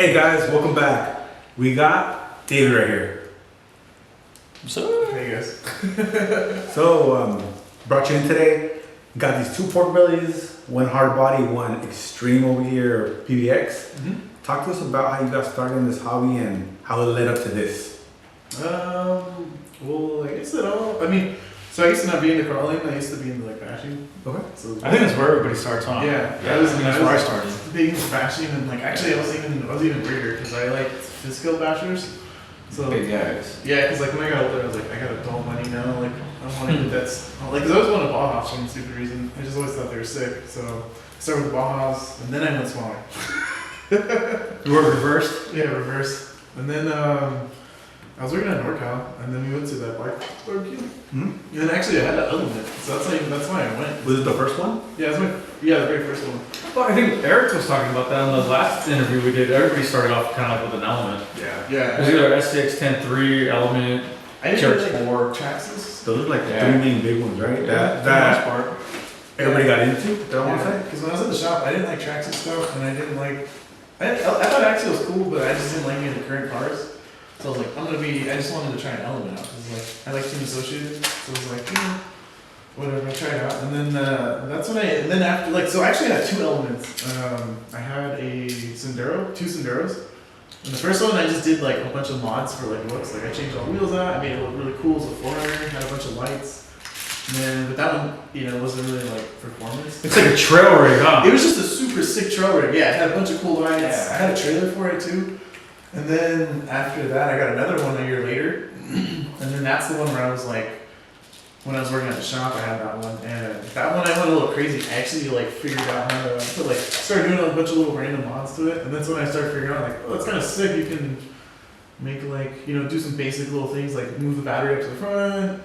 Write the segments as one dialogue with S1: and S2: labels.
S1: Hey guys, welcome back. We got David right here.
S2: Hey guys.
S1: Brought you in today. Got these two pork bellies, one hard body, one extreme over here, PBX. Talk to us about how you got started in this hobby and how it led up to this.
S2: Well, I guess it all. I mean, so I used to not be into crawling. I used to be into like bashing.
S1: Okay.
S2: So
S3: I think that's where everybody starts on.
S2: Yeah,
S3: that's where I started.
S2: Big into bashing, and like actually I was even weirder because I liked physical bashers. So
S3: Big guys.
S2: yeah, because like when I got older, I was like, I got adult money now. Like I don't want to do that's like because I always wanted Bajas for some stupid reason. I just always thought they were sick. So I started with Bajas, and then I went smaller.
S3: You were reversed?
S2: Yeah, reverse. And then I was working at NorCal, and then we went to that barbecue. And then actually I had an element, so that's why I went.
S1: Was it the first one?
S2: Yeah, the very first one.
S3: Well, I think Eric was talking about that in the last interview we did. Everybody started off kind of like with an element.
S2: Yeah.
S3: It was either S6, 10.3, element,
S2: I didn't
S3: Church
S2: really
S3: 4.
S2: Traxxas.
S1: Those are like the three main big ones, right? That
S3: part.
S1: everybody got into, that I want to say?
S2: Because when I was at the shop, I didn't like Traxxas stuff, and I didn't like. I thought Axie was cool, but I just didn't like any of the current cars. So I was like, I just wanted to try an element out. Because like, I like Team Associated. So I was like, whatever, I tried it out. And then that's when and then after, like, so I actually had two elements. I had a Sendero, two Senderos. And the first one, I just did like a bunch of mods for like looks. Like I changed all the wheels out, I made it look really cool. It was a 400, had a bunch of lights. And then, but that one, wasn't really like performance.
S3: It's like a trail rig, huh?
S2: It was just a super sick trail rig. Yeah, it had a bunch of cool lights.
S3: Yeah.
S2: I had a trailer for it too. And then after that, I got another one a year later. And then that's the one where I was like, when I was working at the shop, I had that one. And that one I went a little crazy. I actually like figured out how to started doing a bunch of little random mods to it. And that's when I started figuring out like, oh, that's kind of sick. You can make like, do some basic little things like move the battery up to the front.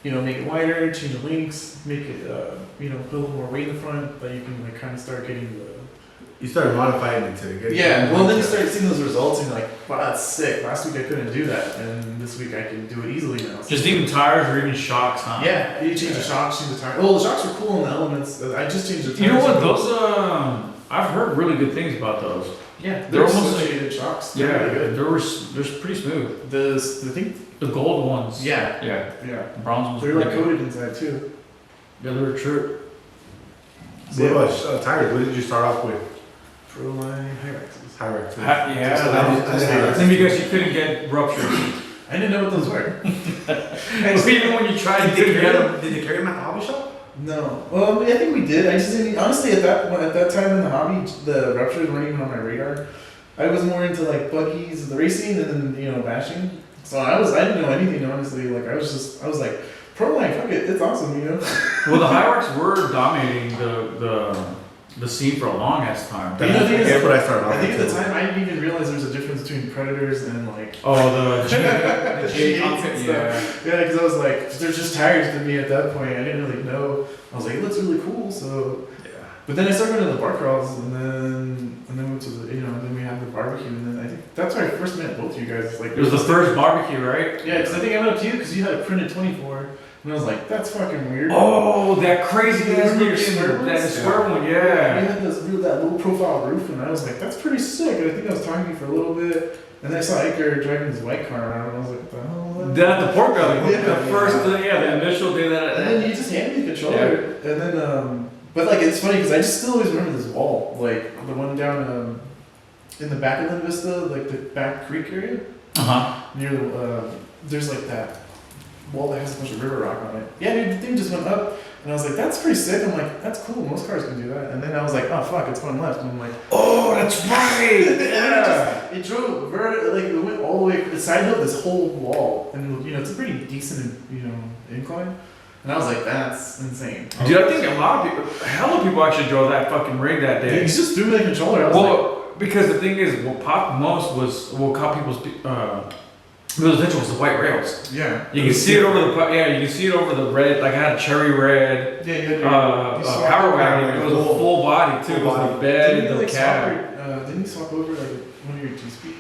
S2: Make it wider, change the links, make it, put a little more weight in the front, but you can like kind of start getting the.
S1: You started modifying it to get.
S2: Yeah, well, then you started seeing those results, and you're like, wow, that's sick. Last week I couldn't do that, and this week I can do it easily now.
S3: Just even tires or even shocks, huh?
S2: Yeah, you change the shocks, change the tires. Well, the shocks were cool in the elements. I just changed the tires.
S3: You know what? Those, I've heard really good things about those.
S2: Yeah,
S3: they're almost
S2: associated shocks. They're really good.
S3: They're pretty smooth.
S2: The
S3: gold ones.
S2: Yeah.
S3: The bronze ones.
S2: They're like coated inside too.
S3: Yeah, they were true.
S1: What about tires? What did you start off with?
S2: Proline Hyraxes.
S1: Hyrax.
S3: Yeah, I think because you couldn't get ruptures.
S2: I didn't know what those were.
S3: Even when you tried,
S1: Did they carry them at the hobby shop?
S2: No. Well, I think we did. I just didn't. Honestly, at that time in the hobby, the ruptures weren't even on my radar. I was more into like buggies, the racing, and then bashing. So I didn't know anything honestly. Like I was like, Proline, fuck it, it's awesome,
S3: Well, the Hyrax were dominating the scene for a long ass time.
S1: That's what I started off.
S2: I think at the time I didn't even realize there was a difference between Predators and like.
S3: Oh, the
S2: G8s and stuff. Yeah, because I was like, they're just tires to me at that point. I didn't really know. I was like, it looks really cool. So. Yeah. But then I started going to the bar crawls, and then went to the and then we had the barbecue, and then I think that's where I first met both of you guys. Like
S3: it was the first barbecue, right?
S2: Yeah, because I think I went up to you because you had a printed 24. And I was like, that's fucking weird.
S3: Oh, that crazy ass square one, yeah.
S2: You had that low profile roof, and I was like, that's pretty sick. And I think I was talking to you for a little bit, and then I saw Iker driving his white car around, and I was like, what the hell?
S3: The pork belly. The initial day that.
S2: And then you just handed me the controller, and then but like it's funny because I just still always remember this wall, like the one down in the back of the Vista, like the back creek area. Near there's like that wall that has a bunch of river rock on it. Yeah, dude, the thing just went up, and I was like, that's pretty sick. I'm like, that's cool. Most cars can do that. And then I was like, oh fuck, it's going left. And I'm like,
S3: oh, that's right.
S2: Yeah. It drove it went all the way. It sided up this whole wall, and it's a pretty decent incline. And I was like, that's insane.
S3: Dude, I think hella people actually drove that fucking rig that day.
S2: He just threw me the controller.
S3: Because the thing is, what popped most caught people's attention was the white rails.
S2: Yeah.
S3: You can see it over the red, like I had a cherry red. Power wagon. It was a full body too. It was the bed, the cab.
S2: Didn't you swap over like one of your G-Speed?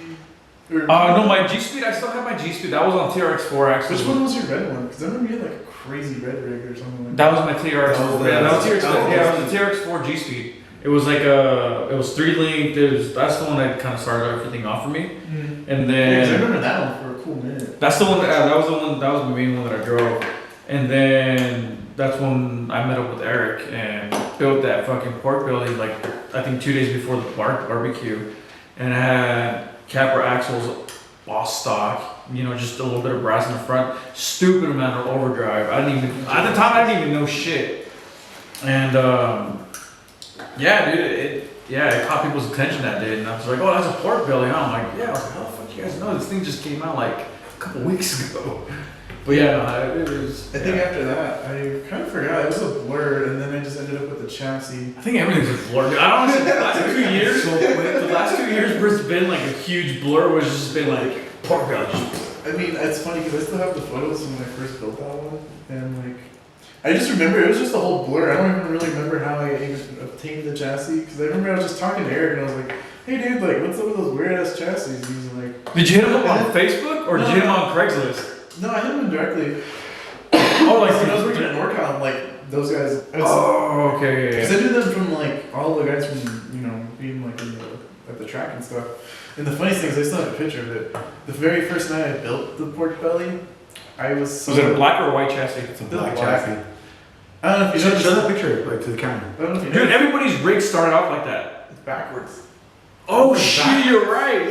S3: No, my G-Speed, I still have my G-Speed. That was on TRX4 actually.
S2: Which one was your red one? Because I remember you had like a crazy red rig or something like
S3: that. That was my TRX4.
S1: That was
S3: the TRX4 G-Speed. It was like it was 3-link. That's the one that kind of started everything off for me. And
S2: Yeah, 'cause I
S3: then
S2: remember that one for a cool minute.
S3: that's the one that was the one that was the main one that I drove. And then that's when I met up with Eric and built that fucking pork belly like I think 2 days before the barbecue, and I had Capra axles, boss stock, you know, just a little bit of brass in the front, stupid amount of overdrive. I didn't even at the time I didn't even know shit, and yeah, dude, it caught people's attention that day, and I was like, oh, that's a pork belly. And I'm like, yeah, I was like, how the fuck you guys know this thing just came out like a couple weeks ago. But yeah, no, it was.
S2: I think after that, I kind of forgot. It was a blur, and then I just ended up with the chassis.
S3: I think everything's a blur. I don't know. The last 2 years, the last 2 years, where it's been like a huge blur, was just been like pork belly.
S2: I mean, it's funny because I still have the photos when I first built that one, and like, I just remember it was just a whole blur. I don't even really remember how I even obtained the chassis, because I remember I was just talking to Eric, and I was like, hey dude, like, what's up with those weird ass chassis? And he was like,
S3: Did you hit him up on Facebook or did you hit him on Craigslist?
S2: no, I hit him directly.
S3: Oh, like
S2: when I was working at NorCal, like those guys.
S3: Oh, okay, yeah,
S2: Because I knew them from like all the guys from being like at the track and stuff. And the funniest thing is I still have a picture of it. The very first night I built the pork belly, I was.
S3: Was it a black or a white chassis?
S1: It's a black chassis.
S2: I don't know if you know.
S1: Show that picture like to the camera.
S2: I don't know if you know.
S3: Dude, everybody's rig started off like that.
S2: It's backwards.
S3: Oh shit, you're right.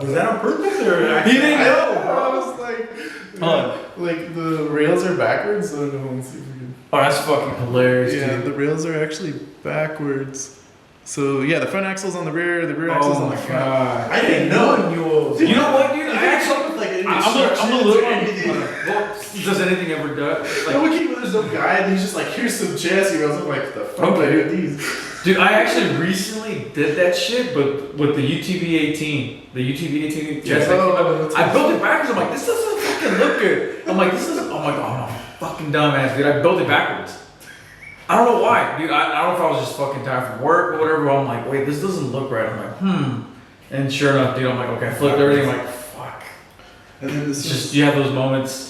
S1: Was that on purpose or?
S3: He didn't know.
S2: I was like, like the rails are backwards. So no one see if we can.
S3: Oh, that's fucking hilarious,
S2: Yeah,
S3: dude.
S2: the rails are actually backwards. So yeah, the front axle's on the rear, the rear axle's on the front.
S3: God.
S2: I didn't know.
S3: You know what, dude? I actually,
S2: with like
S3: I'm a little.
S2: anything.
S3: Well, does anything ever do?
S2: No, we keep there's no guide, and he's just like, here's some chassis rails. I'm like, the fuck do I do with these?
S3: Dude, I actually recently did that shit, but with the UTV 18, the UTV 18 chassis. I built it backwards. I'm like, this doesn't fucking look good. I'm like, this is. Oh my god, I'm a fucking dumbass, dude. I built it backwards. I don't know why, dude. I don't know if I was just fucking tired from work or whatever. But I'm like, wait, this doesn't look right. I'm like, And sure enough, dude, I'm like, okay, I flipped everything. I'm like, fuck.
S2: And then
S3: It's just you have those moments.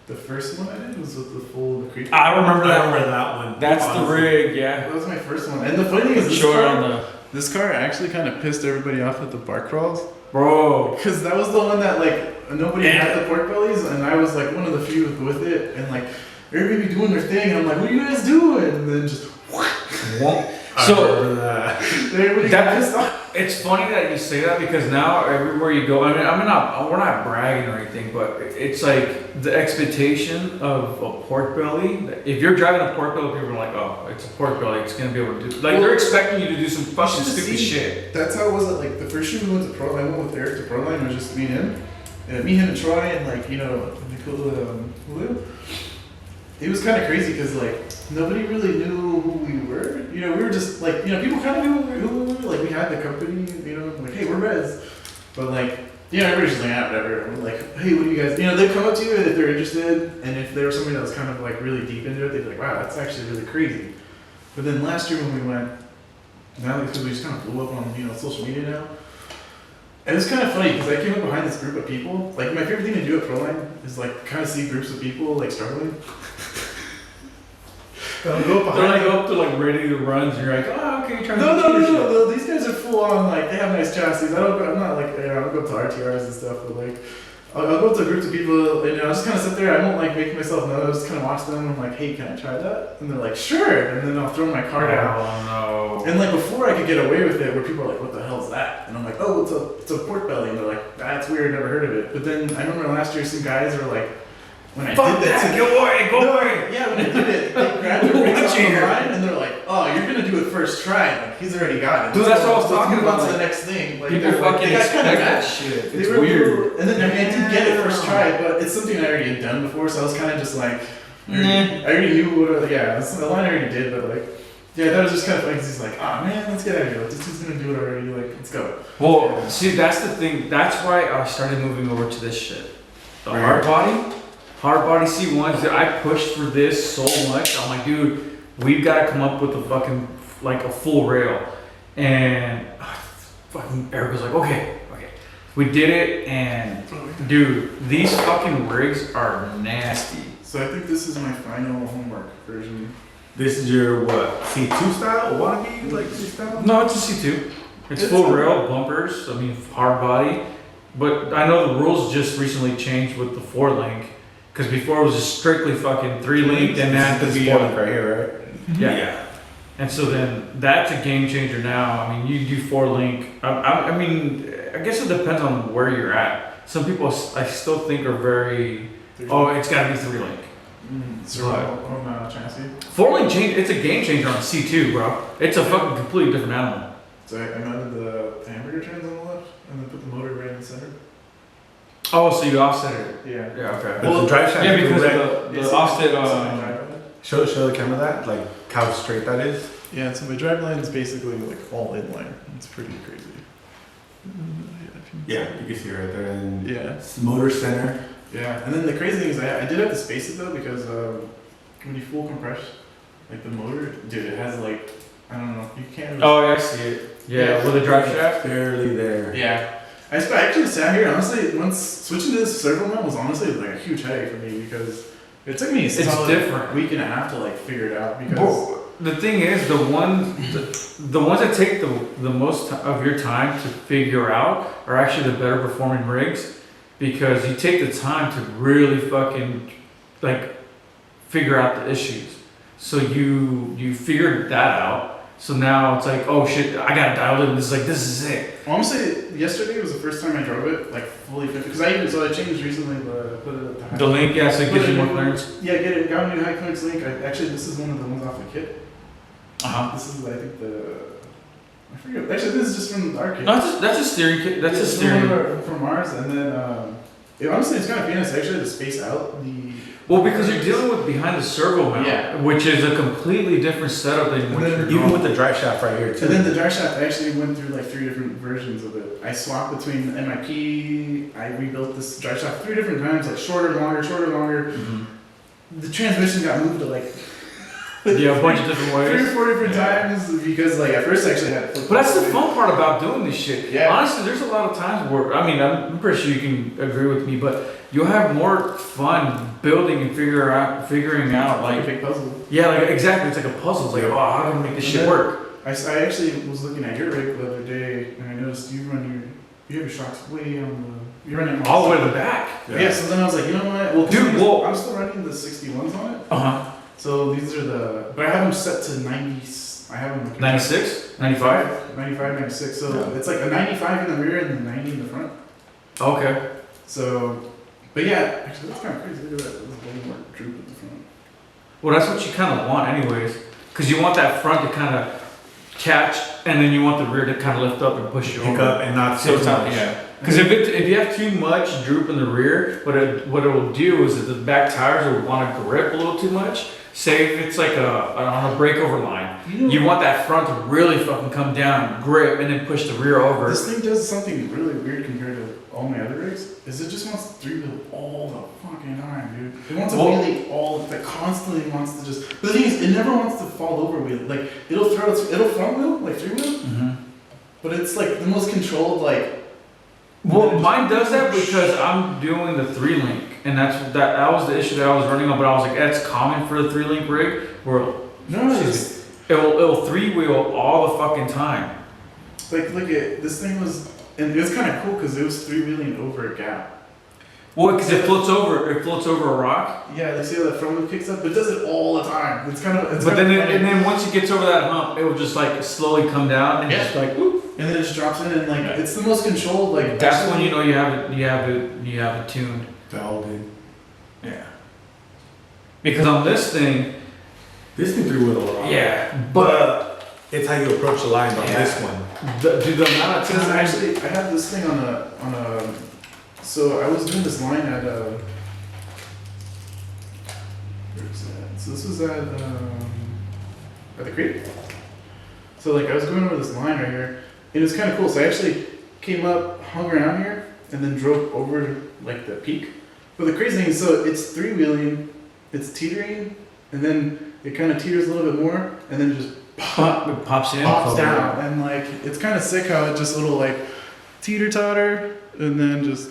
S2: The first one I did was with the full creature.
S3: I remember that
S1: one.
S3: That's the rig, yeah.
S2: That was my first one. And the funny thing is, this car actually kind of pissed everybody off at the bar crawls.
S3: Bro.
S2: Because that was the one that like nobody had the pork bellies, and I was like one of the few with it, and like everybody doing their thing, and I'm like, what are you guys doing? And then just
S3: So
S2: everybody got pissed off.
S3: it's funny that you say that because now everywhere you go, I mean, we're not bragging or anything, but it's like the expectation of a pork belly. If you're driving a pork belly, people are like, oh, it's a pork belly, it's gonna be able to do. Like they're expecting you to do some fucking stupid shit.
S2: That's how it was. Like the first year we went to Pro, I went with Eric to Proline. It was just me and him, and Troy, and like Julio. It was kind of crazy because like nobody really knew who we were. You know, we were just like, people kind of knew who we were. Like we had the company, like, hey, we're Reds. But like, everybody's just like, whatever. And we're like, hey, what do you guys, they'd come up to you if they're interested. And if there was somebody that was kind of like really deep into it, they'd be like, wow, that's actually really crazy. But then last year when we went, now because we just kind of blew up on, social media now. And it's kind of funny because I came up behind this group of people. Like my favorite thing to do at Proline is like kind of see groups of people like struggling.
S3: They'll go up to like ready to runs and you're like, oh, okay, trying to
S2: No. These guys are full on, like, they have nice chassis. I'm not like, I don't go up to RTRs and stuff, but like, I'll go up to groups of people, and I'll just kind of sit there. I won't like make myself known. I'll just kind of watch them. And I'm like, hey, can I try that? And they're like, sure. And then I'll throw my card out.
S3: Oh no.
S2: And like before I could get away with it, where people are like, what the hell is that? And I'm like, oh, it's a pork belly. And they're like, that's weird, never heard of it. But then I remember last year some guys were like, when I did that,
S3: go away.
S2: Yeah, when I did it, they grabbed their rigs off the line and they're like, oh, you're gonna do it first try. Like he's already got it.
S3: Dude, that's what I was talking
S2: about.
S3: about.
S2: To the next thing. Like,
S3: People fucking expect that shit. It's weird.
S2: And then I did get it first try, but it's something I already had done before, so I was kind of just like, I already knew what. That's the line I already did, but like. Yeah, that was just kind of funny because he's like, oh man, let's get out of here. This dude's gonna do it already. Like, let's go.
S3: Well, see, that's the thing. That's why I started moving over to this shit. The hard body C1s. I pushed for this so much. I'm like, dude, we've got to come up with a fucking like a full rail. And fucking Eric was like, okay. We did it, and dude, these fucking rigs are nasty.
S2: So I think this is my final homework version.
S1: This is your what? C2 style? Wannabe like C style?
S3: No, it's a C2. It's full rail, bumpers, I mean, hard body. But I know the rules just recently changed with the 4-link. Because before it was just strictly fucking 3-link and that could be.
S1: 4-link right here, right?
S3: Yeah. And so then that's a game changer now. I mean, you do 4-link. I mean, I guess it depends on where you're at. Some people I still think are very, oh, it's got to be 3-link.
S2: On chassis.
S3: 4-link change, it's a game changer on C2, bro. It's a fucking completely different animal.
S2: So I mounted the hamburger trans on the left and then put the motor right in the center.
S3: Oh, so you offset it?
S2: Yeah.
S3: Yeah, okay.
S1: Well, the drive shaft.
S3: Yeah, because
S1: direct.
S3: of the offset.
S1: Show the camera that, like how straight that is.
S2: Yeah, so my drive line is basically like all inline. It's pretty crazy.
S1: Yeah, you can see right there. And
S2: Yeah.
S1: it's motor center.
S2: Yeah, and then the crazy thing is I did have to space it though because when you full compress like the motor, dude, it has like, I don't know, you can't really.
S3: Oh, yeah, I see it. Yeah, with the drive shaft.
S1: Barely there.
S2: Yeah. I actually sat here, honestly, once switching to this servo mount was honestly like a huge headache for me because it took me a solid
S3: different.
S2: week and a half to like figure it out because.
S3: Well, the thing is, the ones that take the most of your time to figure out are actually the better performing rigs because you take the time to really fucking like figure out the issues. So you figured that out. So now it's like, oh shit, I got dialed in. This is it.
S2: Honestly, yesterday was the first time I drove it like fully fit because I changed recently
S3: The link, yeah, so it gives you more clearance.
S2: Yeah, got a new high clearance link. Actually, this is one of the ones off the kit. This is I think I forget. Actually, this is just from our kit.
S3: No, that's a steering kit. That's a steering.
S2: From ours, and then honestly, it's kind of peanuts. I actually had to space out the.
S3: Well, because you're dealing with behind the servo mount, which is a completely different setup than what you're
S1: Even with the drive shaft right here too.
S2: And then the drive shaft, I actually went through like 3 different versions of it. I swapped between MIP. I rebuilt this drive shaft 3 different times, like shorter, longer, shorter, longer.
S3: Mm-hmm.
S2: The transmission got moved to like.
S3: Yeah, a bunch of different ways.
S2: 3 or 4 different times because like at first I actually had.
S3: But that's the fun part about doing this shit.
S2: Yeah.
S3: Honestly, there's a lot of times where I'm pretty sure you can agree with me, but you'll have more fun building and figuring out
S2: Like a
S3: like
S2: big puzzle.
S3: yeah, like exactly. It's like a puzzle. It's like, oh, how can we make this shit work?
S2: I actually was looking at your rig the other day and I noticed you have your shocks way on the. You're running
S3: All the way to the back.
S2: Yeah. So then I was like, you know what? Well,
S3: Dude,
S2: I'm still running the 61s on it.
S3: Uh-huh.
S2: So these are but I have them set to 90. I have them.
S3: 96? 95?
S2: 95, 96. So it's like a 95 in the rear and a 90 in the front.
S3: Okay.
S2: So, but yeah, actually that's kind of crazy. Look at that. There's a little more droop at the front.
S3: Well, that's what you kind of want anyways. Because you want that front to kind of catch, and then you want the rear to kind of lift up and push you
S1: Pick
S3: over.
S1: up and not
S3: So
S1: so much.
S3: yeah. Because if you have too much droop in the rear, what it will do is that the back tires will want to grip a little too much. Say if it's like on a breakover line, you want that front to really fucking come down, grip, and then push the rear over.
S2: This thing does something really weird compared to all my other rigs. Is it just wants to 3-wheel all the fucking time, dude. It wants to wheelie all, like constantly wants to just. But the thing is, it never wants to fall over wheel. Like it'll front wheel, like 3-wheel.
S3: Mm-hmm.
S2: But it's like the most controlled, like.
S3: Well, mine does that because I'm doing the 3-link, and that was the issue that I was running on. But I was like, that's common for the 3-link rig, where it'll 3-wheel all the fucking time.
S2: Like look at this thing was, and it was kind of cool because it was 3-wheeling over a gap.
S3: Well, because it floats over a rock.
S2: Yeah, like see how that front wheel kicks up, but it does it all the time. It's kind of.
S3: But then once it gets over that hump, it will just like slowly come down and just like whoop.
S2: And then it just drops in and like it's the most controlled like.
S3: That's when you know you have it tuned.
S1: Dialed in.
S3: Yeah. Because on this thing
S1: 3-wheel a lot.
S3: yeah,
S1: But it's how you approach the lines on this one.
S3: the amount of
S2: Because
S3: time.
S2: actually, I have this thing on a. So I was doing this line at where's that? So this was at the creek. So like I was going over this line right here, and it was kind of cool. So I actually came up, hung around here, and then drove over like the peak. But the crazy thing is, so it's 3-wheeling, it's teetering, and then it kind of teeters a little bit more, and then it just
S3: It pops in.
S2: pops down, and like it's kind of sick how it just little like teeter totter, and then just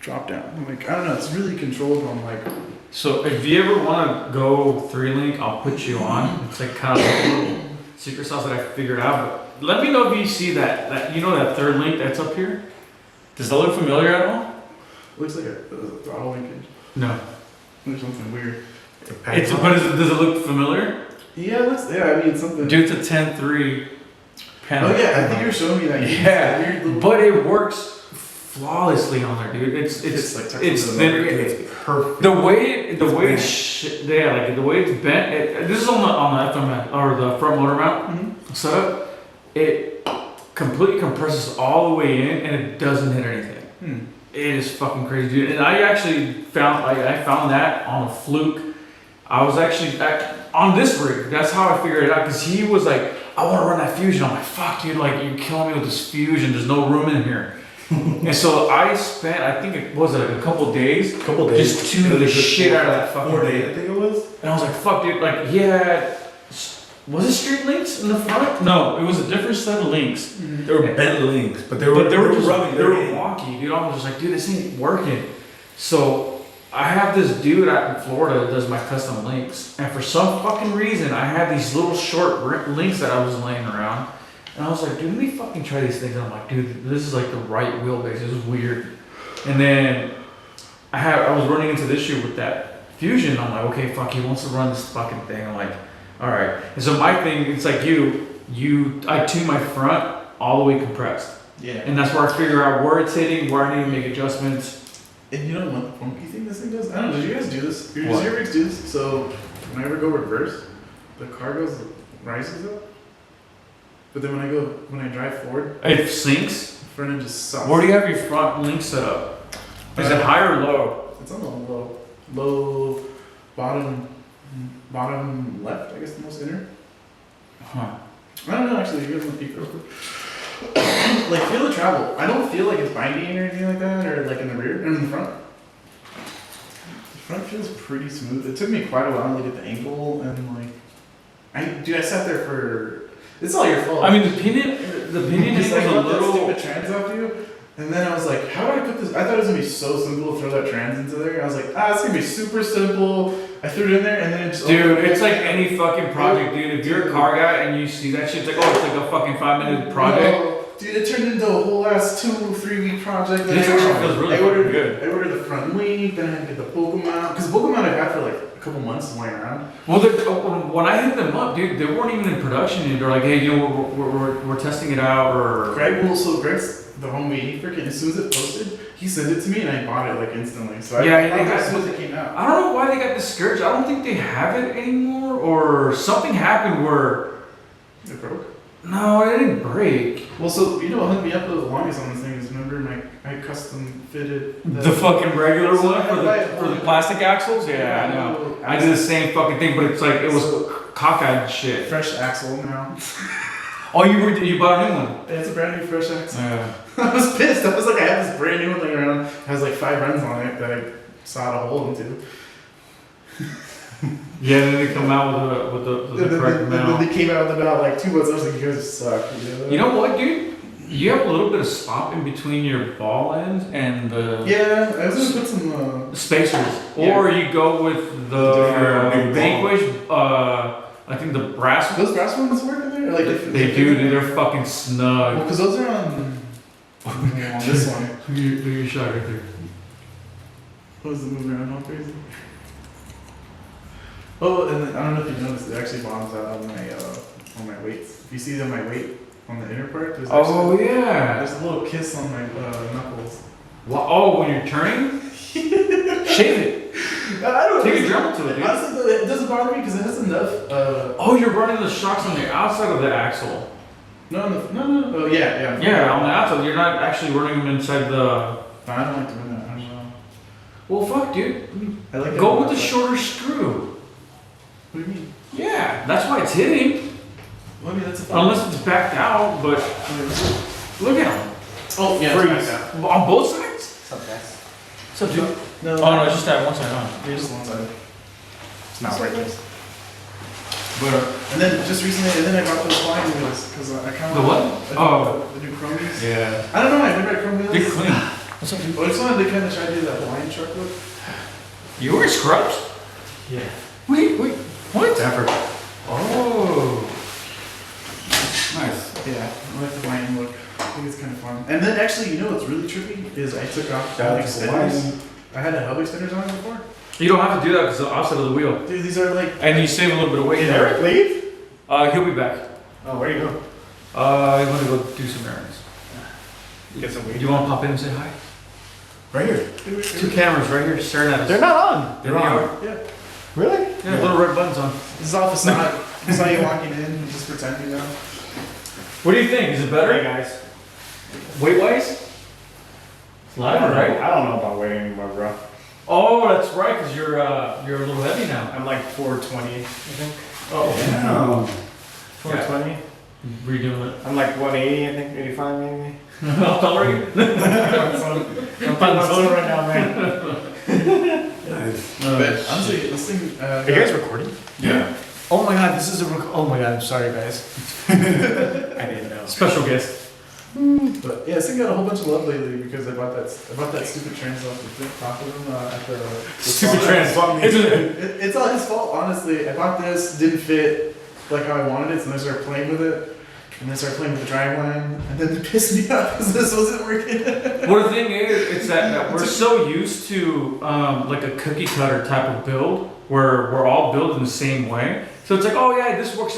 S2: drop down. Like I don't know, it's really controlled on like
S3: So if you ever want to go 3-link, I'll put you on. It's like kind of like a little secret sauce that I figured out. But let me know if you see that you know that third link that's up here. Does that look familiar at all?
S2: Looks like a throttle linkage.
S3: No.
S2: There's something weird.
S3: But does it look familiar?
S2: Yeah, I mean something.
S3: Dude, it's a 10.3 panel.
S2: Oh yeah, I think you were showing me that.
S3: Yeah,
S2: weird little
S3: but it works flawlessly on there, dude. It's
S2: like
S3: it's
S1: perfect.
S3: the way the way it's bent. This is on the FM or the front motor mount setup. It completely compresses all the way in and it doesn't hit anything. It is fucking crazy, dude. And I actually found I found that on a fluke. I was actually on this rig. That's how I figured it out. Cause he was like, I want to run that fusion. I'm like, fuck, dude. Like you're killing me with this fusion. There's no room in here. And so I spent, I think it was like a couple days, just tuning the shit out of that fucking
S1: 4
S3: thing.
S1: days, I think it was.
S3: And I was like, fuck, dude. Like he had, was it street links in the front? No, it was a different set of links.
S1: They were bent links, but they were
S3: just
S1: rubbing.
S3: they were wonky, dude. I was just like, dude, this ain't working. So I have this dude out in Florida that does my custom links, and for some fucking reason, I had these little short links that I was laying around, and I was like, dude, let me fucking try these things. And I'm like, dude, this is like the right wheelbase. This is weird. And then I was running into this issue with that fusion. I'm like, okay, fuck, he wants to run this fucking thing. I'm like, all right. And so my thing, it's like I tune my front all the way compressed.
S2: Yeah.
S3: And that's where I figure out where it's hitting, where I need to make adjustments.
S2: And you know what funky thing this thing does? I don't know, did you guys do this? Does
S3: What?
S2: your rigs do this? So when I ever go reverse, the car rises up. But then when I drive forward,
S3: It sinks.
S2: the front end just sucks.
S3: Where do you have your front link set up? Is it high or low?
S2: It's on the low bottom left, I guess the most inner.
S3: Huh.
S2: I don't know actually, you guys want to peek real quick. Like feel the travel. I don't feel like it's binding or anything like that, or like in the rear or in the front. The front feels pretty smooth. It took me quite a while to get the angle and like I sat there for it's all your fault.
S3: I mean, the pinion
S2: just
S3: is
S2: like
S3: a
S2: let that
S3: little.
S2: stupid trans off you. And then I was like, how do I put this? I thought it was gonna be so simple to throw that trans into there. I was like, it's gonna be super simple. I threw it in there and then it just
S3: Dude, it's like any fucking project, dude. If you're a car guy and you see that shit, it's like, oh, it's like a fucking 5-minute project.
S2: No, dude, it turned into a whole ass 2-3 week project.
S3: This actually feels really fucking good.
S2: I ordered the front link, then I had to get the Boca mount. Because the Boca mount I've had for like a couple months laying around.
S3: Well, when I hit them up, dude, they weren't even in production yet. They're like, hey, you know, we're testing it out, or
S2: Greg's the homie, he freaking, as soon as it posted, he sent it to me and I bought it like instantly. So
S3: Yeah,
S2: I
S3: they
S2: bought it
S3: got-
S2: as soon as it came out.
S3: I don't know why they got discouraged. I don't think they have it anymore, or something happened where.
S2: It broke.
S3: No, it didn't break.
S2: Well, so you know what hooked me up the longest on this thing is remember I custom fitted
S3: The fucking regular
S2: So
S3: one
S2: I
S3: for
S2: buy
S3: the plastic axles? Yeah, I know. I did the same fucking thing, but it's like, it was cockeyed shit.
S2: fresh axle now.
S3: Oh, you bought a new one?
S2: It's a brand new fresh axle.
S3: Yeah.
S2: I was pissed. I was like, I have this brand new one laying around. It has like 5 runs on it that I sawed a hole into.
S3: Yeah, then they come out with the correct
S2: Then
S3: amount.
S2: they came out with about like 2 months. I was like, you guys suck.
S3: You know what, dude? You have a little bit of slop in between your ball ends and the
S2: Yeah, I was gonna put some.
S3: spacers.
S2: Yeah.
S3: Or you go with the
S1: Different
S3: Vanquish, I think the brass ones.
S2: Those brass ones work in there? Or, like
S3: They do, dude. They're fucking snug.
S2: Well, because those are on this one.
S3: Look at your shot right there.
S2: What was the move around all crazy? Oh, and then, I don't know if you noticed, it actually bottoms out on my weights. If you see on my weight on the inner part, there's
S3: Oh,
S2: actually,
S3: yeah.
S2: there's a little kiss on my knuckles.
S3: Well, oh, when you're turning? Shave it.
S2: I don't
S3: Take a Dremel to it, dude.
S2: Honestly, though, it doesn't bother me because it has enough.
S3: Oh, you're running the shocks on the outside of the axle.
S2: No. Oh, yeah.
S3: Yeah, on the outside. You're not actually running them inside the.
S2: No, I don't like doing that. I don't know.
S3: Well, fuck, dude.
S2: I like
S3: Go
S2: it.
S3: with the shorter screw.
S2: What do you mean?
S3: Yeah, that's why it's hitting.
S2: Well, I mean, that's a fun.
S3: Unless it's backed out, but look at them.
S2: Oh, yeah.
S3: Freeze.
S2: it's back out.
S3: On both sides?
S4: What's up, guys?
S3: What's up, dude?
S2: No.
S3: Oh, no, it's just that one side, huh?
S2: Yeah, just one side.
S4: It's not right.
S3: But,
S2: And then just recently, and then I got those flying wheels because I kind of
S3: The what? Oh.
S2: the new chromies.
S3: yeah.
S2: I don't know. I've never had chrome wheels.
S3: They're clean. What's up, dude?
S2: But I just wanted to kind of try to do that Hawaiian truck look.
S3: You wear scrubs?
S4: Yeah.
S3: Wait, what?
S1: Africa.
S3: Oh.
S1: Nice.
S2: Yeah, I like the Hawaiian look. I think it's kind of fun. And then actually, you know what's really trippy is I took off
S1: Shout
S2: hub
S1: out to
S2: extenders. I had a hub extenders on it before.
S3: You don't have to do that because the opposite of the wheel.
S2: Dude, these are like.
S3: And you save a little bit of weight
S2: Did
S3: there.
S2: Eric leave?
S3: He'll be back.
S2: Oh, where you go?
S3: I'm gonna go do some errands.
S4: Get some
S3: Do
S4: weed.
S3: you want to pop in and say hi?
S1: Right here.
S3: Two cameras right here staring at us.
S4: They're not on.
S3: There they are.
S2: Yeah.
S4: Really?
S3: Yeah, little red buttons on.
S2: This is all facade. This is how you walking in and just pretend you know.
S3: What do you think? Is it
S4: Hey
S3: better?
S4: guys.
S3: Weight wise? It's lighter, right?
S4: I don't know about weight anymore, bro.
S3: Oh, that's right, because you're a little heavy now.
S4: I'm like 420, I think.
S3: Oh,
S1: Damn.
S4: 420.
S3: redoing it.
S4: I'm like 180, I think, 85 maybe.
S3: How tall are you?
S4: I'm panzona right now, man.
S1: Nice.
S2: But honestly, this thing.
S4: Are you guys recording?
S1: Yeah.
S4: Oh my god, this is a oh my god, I'm sorry guys. I didn't know.
S3: Special guest.
S2: But yeah, this thing got a whole bunch of love lately because I bought that stupid trans off of him at the
S3: Stupid
S2: salon.
S3: trans.
S2: It's all his fault, honestly. I bought this, didn't fit like how I wanted it, so then I started playing with it. And then started playing with the dragline, and then it pissed me off because this wasn't working.
S3: Well, the thing is, it's that we're so used to like a cookie cutter type of build where we're all built in the same way. So it's like, oh yeah, this works.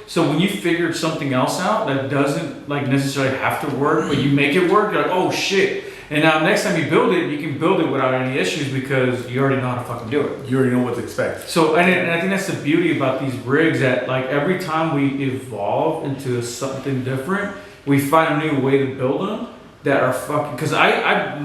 S3: So when you figured something else out that doesn't like necessarily have to work, but you make it work, you're like, oh shit. And now next time you build it, you can build it without any issues because you already know how to fucking do it.
S1: You already know what to expect.
S3: So, and I think that's the beauty about these rigs that like every time we evolve into something different, we find a new way to build them that are fucking, cause I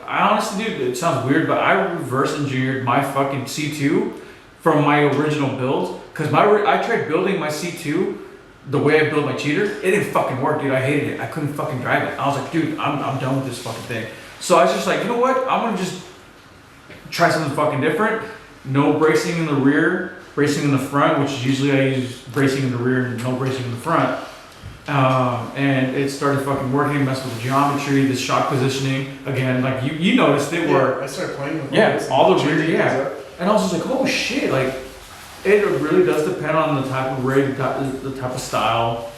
S3: honestly, dude, it sounds weird, but I reverse engineered my fucking C2 from my original build. Cause I tried building my C2 the way I built my cheater, it didn't fucking work, dude. I hated it. I couldn't fucking drive it. I was like, dude, I'm done with this fucking thing. So I was just like, you know what? I'm gonna just try something fucking different. No bracing in the rear, bracing in the front, which usually I use bracing in the rear and no bracing in the front. And it started fucking working, messed with the geometry, the shock positioning. Again, like you noticed it where
S2: I started playing with
S3: all the rear, yeah. And I was just like, oh shit, like it really does depend on the type of rig, the type of style.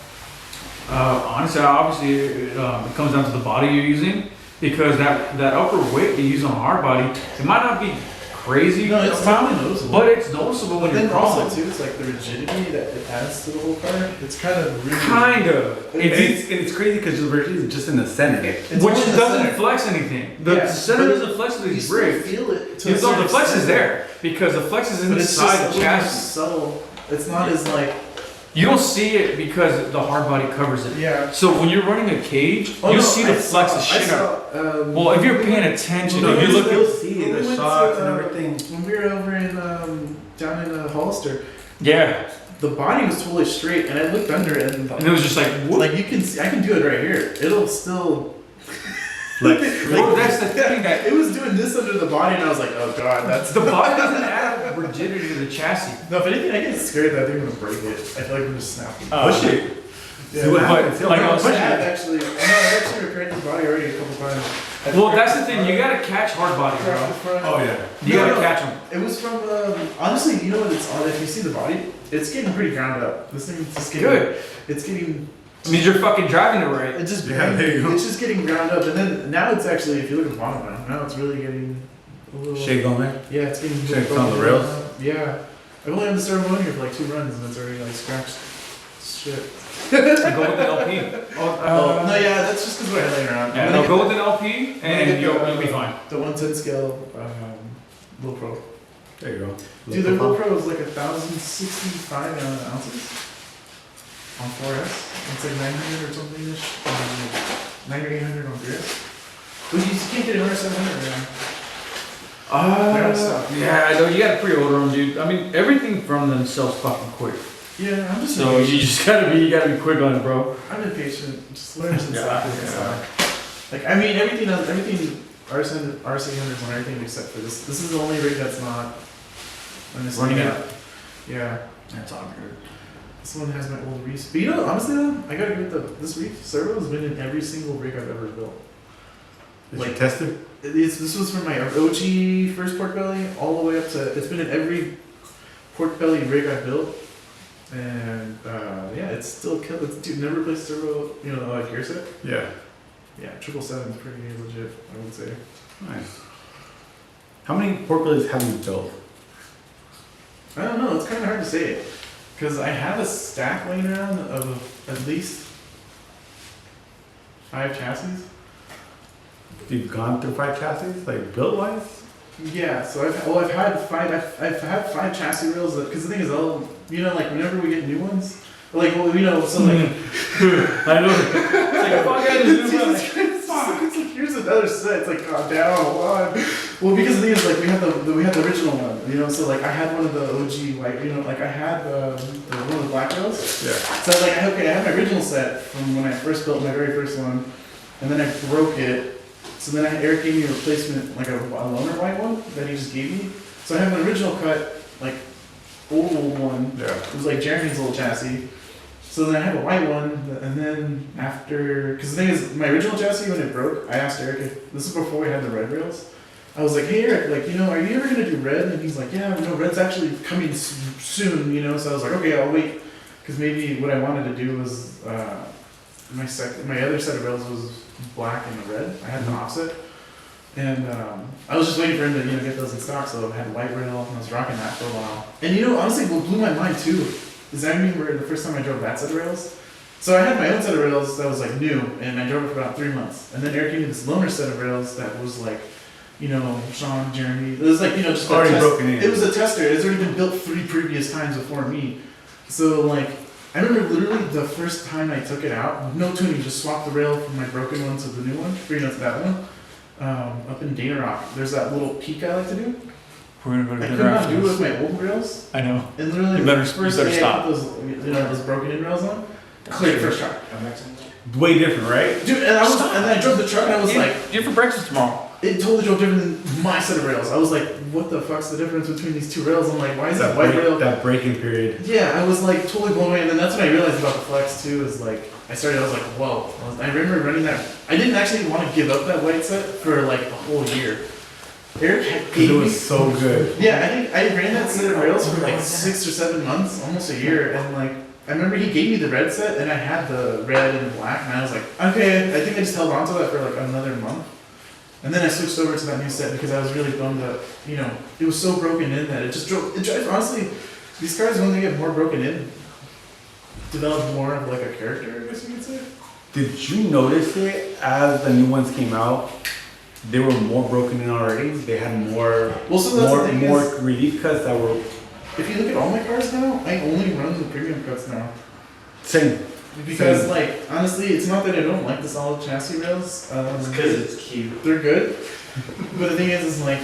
S3: Honestly, obviously, it comes down to the body you're using because that upper weight you use on a hard body, it might not be crazy,
S2: No, it's totally noticeable.
S3: but it's noticeable when
S2: But
S3: you're
S2: then also
S3: crawling.
S2: too, it's like the rigidity that it adds to the whole car. It's kind of really.
S3: Kind of.
S1: It's crazy because the rigidity is just in the center.
S2: It's
S3: Which
S2: only the
S3: doesn't
S2: center.
S3: flex anything. The
S2: Yeah,
S3: center
S2: but
S3: doesn't flex with
S2: You
S3: these
S2: still
S3: rigs.
S2: feel it. To
S3: You
S2: a
S3: know, the
S2: certain
S3: flex is
S2: extent.
S3: there because the flex is
S2: But it's
S3: inside
S2: just
S3: the
S2: a little more
S3: chassis.
S2: subtle. It's not as like.
S3: You don't see it because the hard body covers it.
S2: Yeah.
S3: So when you're running a cage,
S2: Oh,
S3: you
S2: no,
S3: see the flex of shit out. Well, if you're paying attention,
S1: No,
S3: if
S1: you
S3: you look
S1: still
S3: at
S1: see
S2: when we
S1: the
S2: went
S1: shots
S2: to,
S1: and everything.
S2: When we were over in down in Hollister,
S3: yeah,
S2: the body was totally straight, and I looked under it, and
S3: and it was just like, whoop.
S2: like you can see, I can do it right here. It'll still.
S3: Well, that's the thing that
S2: It was doing this under the body, and I was like, oh god, that's
S3: the body doesn't add rigidity to the chassis.
S2: No, if anything, I get scared that they're gonna break it. I feel like we're just snapping.
S1: Push it.
S2: Yeah.
S1: See what
S3: But,
S1: happens.
S3: like I was
S2: But
S3: saying,
S2: I've actually, I've actually repaired this body already a couple times.
S3: well, that's the thing. You gotta catch hard body,
S2: Cracked
S3: bro.
S2: the front.
S1: Oh yeah.
S3: You
S2: No,
S3: gotta
S2: no.
S3: catch them.
S2: It was from, honestly, you know what it's on, if you see the body, it's getting pretty ground up. This thing is just getting,
S3: Good.
S2: it's getting,
S3: It means you're fucking driving it right.
S2: it just,
S1: Yeah, there you go.
S2: it's just getting ground up, and then, now it's actually, if you look at the bottom now it's really getting a little.
S1: Shake on there.
S2: Yeah, it's getting.
S1: Shake on the rails?
S2: Yeah. I've only had the ceremonial for like 2 runs, and it's already like scratched. Shit.
S3: Go with the LP.
S2: Oh, no, yeah, that's just because we're laying around.
S3: Yeah,
S2: I'm
S3: no,
S2: gonna
S3: go
S2: get
S3: with an LP and you'll be fine.
S2: the 110 scale, low pro.
S1: There you go.
S2: Dude, the low pro is like 1,065 ounces on 4S. It's like 900 or something ish. 900 or 800 on 3S. But you just can't get an R700 right now. They're out of stock.
S3: Yeah, I know. You gotta pre-order them, dude. I mean, everything from them sells fucking quick.
S2: Yeah, I'm just
S3: So you just you gotta be quick on it, bro.
S2: I'm impatient. Just learn some
S3: Yeah,
S2: stuff.
S3: yeah.
S2: Like, I mean, everything RC100s on everything except for this. This is the only rig that's not
S3: Running
S2: out.
S3: out.
S2: Yeah.
S3: That's all good.
S2: This one has my old Reef. But you know, honestly though, I gotta give it this Reef servo has been in every single rig I've ever built.
S1: Is
S2: Like-
S1: it tested?
S2: This was from my OG first pork belly all the way up to. It's been in every pork belly rig I built, and yeah, it's still killed. It's dude never replaced turbo. You know, gear set.
S1: Yeah.
S2: Yeah, 777 is pretty legit, I would say.
S1: Nice. How many pork bellies have you built?
S2: I don't know. It's kind of hard to say because I have a stack laying around of at least 5 chassis.
S1: You've gone through 5 chassis, like build wise?
S2: Yeah, so I've had 5. I've had 5 chassis rails. Because the thing is, like whenever we get new ones, like so like.
S3: I know. It's like, fuck, I just do one.
S2: It's like here's another set. It's like, god damn, hold on. Well, because the thing is, like we had the original one, so like I had one of the OG white, like I had one of the black rails.
S1: Yeah.
S2: So like I had my original set from when I first built my very first one, and then I broke it. So then Eric gave me a replacement, like a loaner white one that he just gave me. So I have an original cut, like old one.
S1: Yeah.
S2: It was like Jeremy's old chassis. So then I have a white one, and then after, because the thing is, my original chassis, when it broke, I asked Eric, this is before we had the red rails. I was like, hey Eric, like, are you ever going to do red? And he's like, yeah, no, red's actually coming soon, So I was like, okay, I'll wait. Because maybe what I wanted to do was, my other set of rails was black and red. I had an offset. And I was just waiting for him to, get those in stock, so I had a white rail, and I was rocking that for a while. And honestly, what blew my mind too, is I remember the first time I drove that set of rails. So I had my own set of rails that was like new, and I drove it for about 3 months. And then Eric gave me this loaner set of rails that was like, Sean, Jeremy. It was like, just
S1: already broken in.
S2: It was a tester. It's already been built 3 previous times before me. So like, I remember literally the first time I took it out, no tuning, just swapped the rail from my broken one to the new one, to that one. Up in Dana Rock, there's that little peak I like to do.
S4: We're gonna go to
S2: I
S4: dinner
S2: could not
S4: after
S2: do it
S4: this.
S2: with my old rails.
S4: I know.
S2: And literally,
S4: You better-
S2: the first
S4: you better
S2: day
S4: stop.
S2: I put those broken in rails on, cleared first try.
S1: Way different, right?
S2: Dude, and I drove the truck and I was like,
S4: You're for breakfast tomorrow.
S2: it totally drove different than my set of rails. I was like, what the fuck's the difference between these 2 rails? I'm like, why is that white rail?
S1: That braking period.
S2: Yeah, I was like totally blown away, and then that's when I realized about the flex too. Is like I was like, whoa. I remember running that. I didn't actually want to give up that white set for like a whole year. Eric
S1: It
S2: gave me.
S1: was so good.
S2: Yeah, I think I ran that set of rails for like 6 or 7 months, almost a year, and like I remember he gave me the red set, and I had the red and black, and I was like, okay, I think I just held on to that for like another month. And then I switched over to that new set because I was really bummed that, it was so broken in that it drives, honestly, these cars, when they get more broken in, develop more of like a character, I guess you could say.
S1: Did you notice it as the new ones came out? They were more broken in already. They had more,
S2: Well, so that's the thing
S1: more
S2: is,
S1: relief cuts that were
S2: if you look at all my cars now, I only run the premium cuts now.
S1: same.
S2: Because
S1: Same.
S2: like, honestly, it's not that I don't like the solid chassis rails.
S5: it's cute.
S2: They're good. But the thing is like,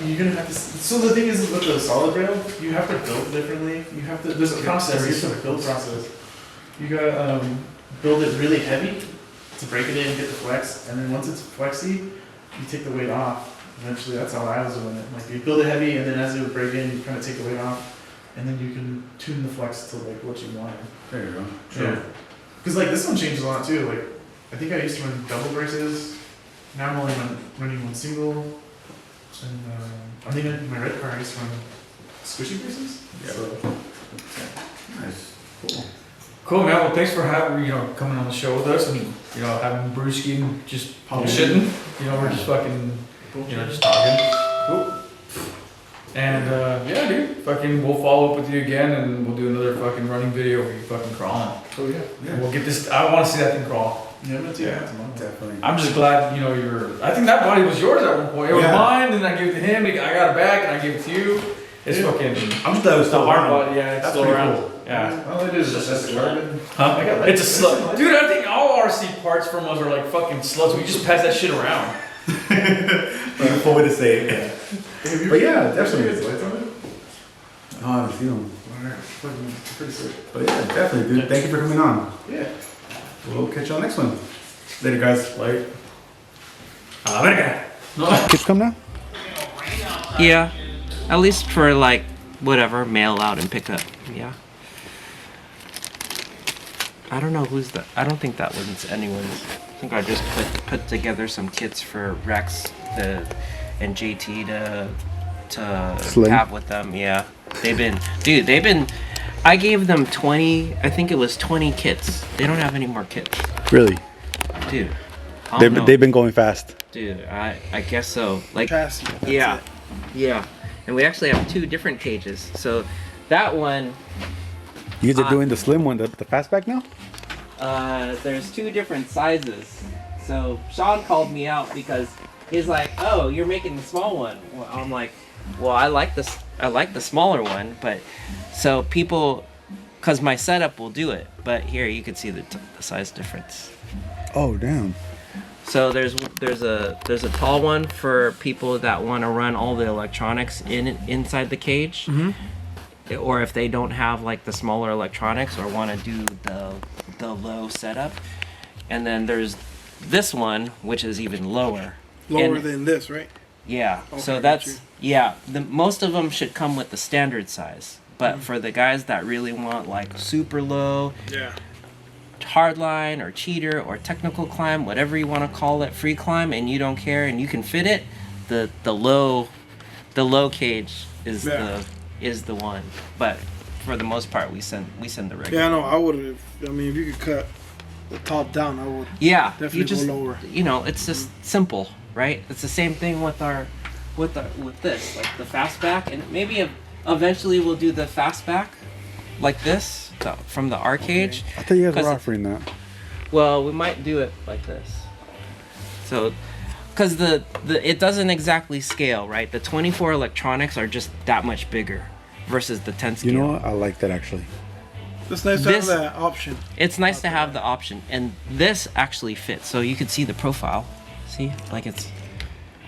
S2: you're gonna have to. So the thing is with the solid rail, you have to build differently. You have to. There's a process. It's a build process. You gotta build it really heavy to break it in and get the flex, and then once it's flexy, you take the weight off. Eventually, that's how I was doing it. Like you build it heavy, and then as it would break in, you kind of take the weight off, and then you can tune the flex to like what you want.
S1: There you go.
S2: Yeah. Because like this one changed a lot too. Like I think I used to run double braces. Now I'm only running one single. And I think my red car I used to run squishy braces.
S1: Yeah.
S2: So,
S1: Nice. Cool.
S3: Cool, man. Well, thanks for having coming on the show with us and having Brewski and just shitting. We're just fucking just talking. Cool. And yeah, dude, fucking we'll follow up with you again and we'll do another fucking running video where you fucking crawling.
S2: oh yeah.
S3: And we'll get this. I want to see that thing crawl.
S2: Yeah, I'm gonna take that tomorrow.
S1: Definitely.
S3: I'm just glad you're. I think that body was yours at one point. It was
S1: Yeah.
S3: mine, and I gave it to him. I got it back, and I gave it to you. It's
S2: Yeah.
S3: fucking.
S1: I'm just glad it was
S3: It's the
S1: still
S3: hard
S1: around.
S3: body. Yeah, it's
S1: That's
S3: still
S1: pretty
S3: around.
S1: cool.
S3: Yeah.
S2: All I did is just carbon.
S3: Huh?
S2: I got
S3: It's a slut. Dude, I think all RC parts from us are like fucking sluts. We just pass that shit around.
S1: Beautiful way to say it. But yeah, definitely.
S2: Have you guys lights on it?
S1: Oh, I haven't seen them.
S2: Alright, fucking pretty sick.
S1: But yeah, definitely, dude. Thank you for coming on.
S2: Yeah.
S1: We'll catch you on the next one. Later, guys.
S3: Like. America. No.
S1: Kids come now?
S5: Yeah, at least for like whatever, mail out and pick up. Yeah. I don't know who's the. I don't think that one's anyone's. I think I just put together some kits for Rex and JT to
S1: Sling.
S5: have with them. Yeah, they've been. I gave them 20. I think it was 20 kits. They don't have any more kits,
S1: Really?
S5: dude. I don't know.
S1: They've been going fast.
S5: Dude, I guess so. Like,
S4: Chassis. That's
S5: yeah,
S4: it.
S5: yeah. And we actually have 2 different cages. So that one,
S1: You guys are doing the slim one, the fastback now?
S5: there's 2 different sizes. So Sean called me out because he's like, "Oh, you're making the small one." Well, I'm like, "Well, I like this. I like the smaller one, but so people, cause my setup will do it. But here you can see the size difference.
S1: Oh, damn.
S5: So there's a tall one for people that want to run all the electronics inside the cage, or if they don't have like the smaller electronics or want to do the low setup. And then there's this one, which is even lower.
S6: Lower
S5: And-
S6: than this, right?
S5: Yeah.
S6: Okay,
S5: So
S6: got
S5: that's
S6: you.
S5: most of them should come with the standard size. But for the guys that really want like super low,
S6: Yeah.
S5: hardline or cheater or technical climb, whatever you want to call it, free climb, and you don't care and you can fit it, the low cage is
S6: Yeah.
S5: the one. But for the most part, we send the regular.
S6: Yeah, I know. I would have. I mean, if you could cut the top down, I would.
S5: Yeah,
S6: Definitely
S5: you just
S6: go lower.
S5: it's just simple, right? It's the same thing with with this, like the fastback, and maybe eventually we'll do the fastback like this from the R cage.
S1: I thought you guys
S5: 'Cause
S1: were
S5: it-
S1: offering that.
S5: Well, we might do it like this. So, because it doesn't exactly scale, right? The 24 electronics are just that much bigger versus the 10 scale.
S1: You know what? I like that actually.
S6: It's nice to
S5: This-
S6: have that option.
S5: It's nice to have the option, and this actually fits. So you can see the profile. See, like it's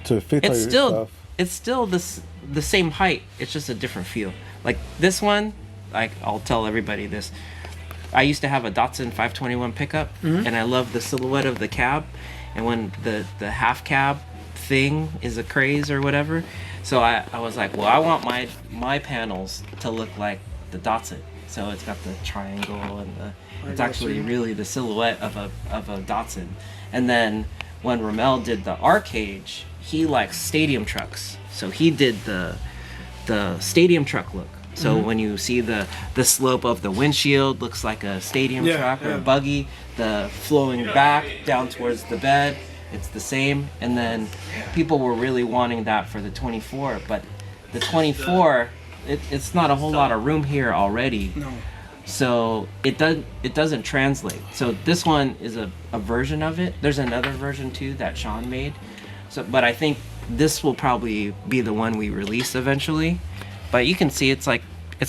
S1: To fit all
S5: it's
S1: your
S5: still
S1: stuff.
S5: it's still the same height. It's just a different feel. Like this one, like I'll tell everybody this. I used to have a Datsun 521 pickup, and I love the silhouette of the cab. And when the half cab thing is a craze or whatever, so I was like, well, I want my panels to look like the Datsun. So it's got the triangle and it's actually really the silhouette of a Datsun. And then when Ramel did the R cage, he likes stadium trucks, so he did the stadium truck look. So when you see the slope of the windshield looks like a stadium
S6: Yeah,
S5: truck or
S6: yeah.
S5: a buggy, the flowing back down towards the bed, it's the same. And then people were really wanting that for the 24, but the 24, it's not a whole lot of room here already.
S6: No.
S5: So it doesn't translate. So this one is a version of it. There's another version too that Sean made. So, but I think this will probably be the one we release eventually. But you can see it's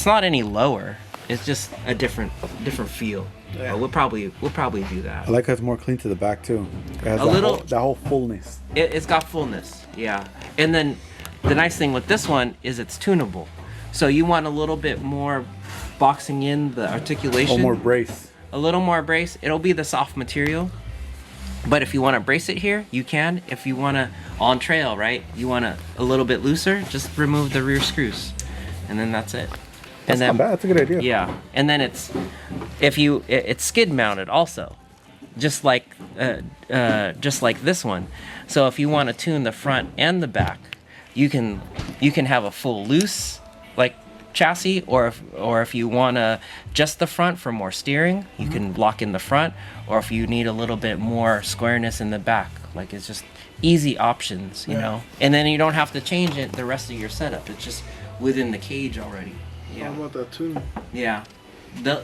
S5: not any lower. It's just a different feel.
S6: Yeah.
S5: But we'll probably do that.
S1: I like how it's more clean to the back too. It has
S5: A
S1: that
S5: little-
S1: that whole fullness.
S5: It's got fullness, yeah. And then the nice thing with this one is it's tunable. So you want a little bit more boxing in the articulation.
S1: Oh, more brace.
S5: A little more brace. It'll be the soft material. But if you want to brace it here, you can. If you want to on trail, right? You want a little bit looser, just remove the rear screws. And then that's it.
S1: That's not bad. That's a good idea.
S5: Yeah. And then it's skid mounted also. Just like this one. So if you want to tune the front and the back, you can have a full loose like chassis, or if you want to just the front for more steering, you can lock in the front, or if you need a little bit more squareness in the back, like it's just easy options, you know. And then you don't have to change it the rest of your setup. It's just within the cage already. Yeah.
S6: How about that tuning?
S5: Yeah, the